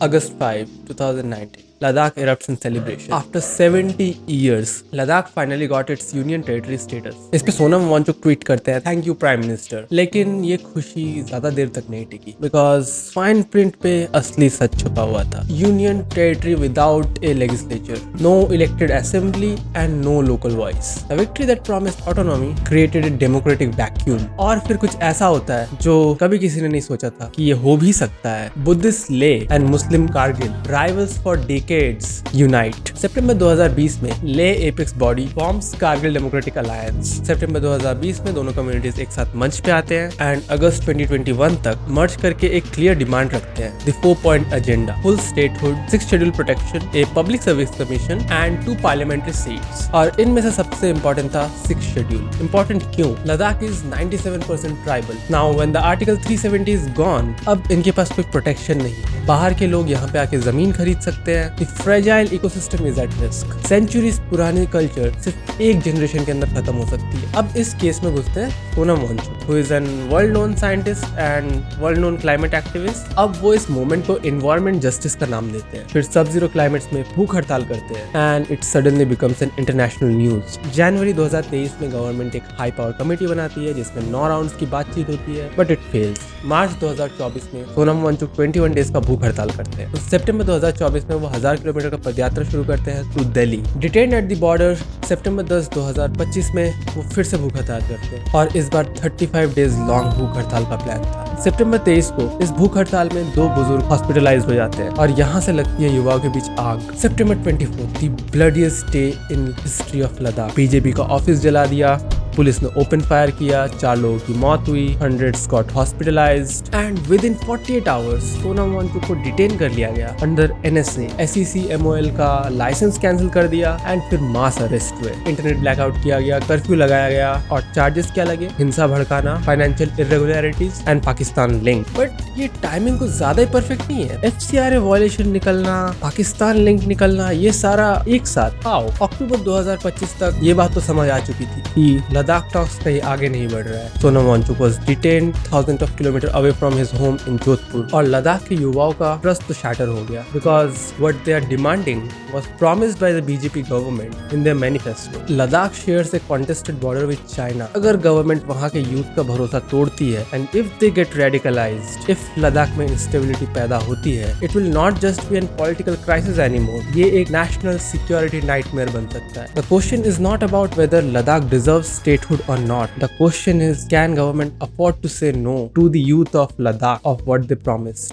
August 5, 2019. Ladakh erupts in celebration. After 70 years, Ladakh finally got its union territory status. इस पे Sonam Wangchuck tweet करते हैं thank you prime minister. लेकिन ये खुशी ज्यादा देर तक नहीं टिकी बिकॉज फाइन प्रिंट पे असली सच छुपा हुआ था। Union territory without a legislature, no elected assembly and no local voice. The victory that promised autonomy created a democratic vacuum. और फिर कुछ ऐसा होता है जो कभी किसी ने नहीं सोचा था कि ये हो भी सकता है। Buddhist Leh and Muslim Kargil, rivals for decades, unite. सितंबर 2020 में Leh apex body forms Kargil democratic alliance. सितंबर 2020 में दोनों कम्युनिटीज एक साथ मंच पे आते हैं एंड अगस्त 2021 तक मर्ज करके एक क्लियर डिमांड रखते हैं, the 4 point agenda, full statehood, 6 schedule protection, a public service commission and 2 parliamentary seats. और इनमें से सबसे इंपॉर्टेंट था 6 शेड्यूल। इंपॉर्टेंट क्यों? Ladakh is 97% tribal. Now when the article 370 is gone, अब इनके पास कोई प्रोटेक्शन नहीं है। बाहर के लोग यहाँ पे आके जमीन खरीद सकते हैं। The fragile ecosystem is at risk. Centuries पुरानी कल्चर सिर्फ एक जनरेशन के अंदर खत्म हो सकती है। अब इस केस में घुसते हैं Sonam Wangchuk, who is an world known scientist and world known climate activist. अब वो इस मूवमेंट को एनवायरमेंट जस्टिस का नाम देते हैं। फिर सब जीरो क्लाइमेट्स में भूख हड़ताल करते हैं and it suddenly becomes an international news. जनवरी 2023 में गवर्नमेंट एक हाई पावर कमेटी बनाती है जिसमें 9 राउंड्स की बातचीत होती है, बट इट फेल्स। मार्च 2024 में सोनम वांगचुक 21 डेज का भूख हड़ताल करते हैं। तो सितंबर 2024 में वो 1000 किलोमीटर का पदयात्रा शुरू करते हैं to Delhi. Detained at the border, सितंबर 10, 2025 में वो फिर से भूख हड़ताल करते हैं और इस बार 35 डेज लॉन्ग भूख हड़ताल का प्लान था। सितंबर 23 को इस भूख हड़ताल में 2 बुजुर्ग हॉस्पिटलाइज हो जाते हैं और यहाँ से लगती है युवाओं के बीच आग। सितंबर 24, the bloodiest day in history of Ladakh. BJP का ऑफिस जला दिया, पुलिस ने ओपन फायर किया, 4 लोगों की मौत हुई, 100 got hospitalized and within 48 hours Sonam Wangchuk को डिटेन कर लिया गया अंडर एनएसए। SEC-MOL का लाइसेंस कैंसिल कर दिया एंड फिर मास अरेस्ट हुए। इंटरनेट ब्लैकआउट किया गया, कर्फ्यू लगाया गया और चार्जेस क्या लगे? हिंसा भड़काना, financial irregularities and Pakistan link. But ये टाइमिंग कुछ ज्यादा ही परफेक्ट नहीं है। FCRA वॉयलेशन निकलना, पाकिस्तान लिंक निकलना, ये सारा एक साथ। आओ अक्टूबर 2025 तक ये बात तो समझ आ चुकी थी कि लद्दाख टॉक्स कहीं आगे नहीं बढ़ रहा है। Sonam Wangchuk was detained thousand of kilometre away from his home in Jodhpur और लद्दाख के युवाओं का ट्रस्ट तो शैटर हो गया because what they are demanding was promised by the BJP government in their manifesto. Ladakh shares a contested border with China. अगर government वहाँ के यूथ का भरोसा तोड़ती है and if they get radicalized, if Ladakh में instability पैदा होती है, it will not just be a political crisis anymore. ये एक national security nightmare बन सकता है. The question is not about whether Ladakh deserves statehood or not. The question is, can government afford to say no to the youth of Ladakh of what they promised?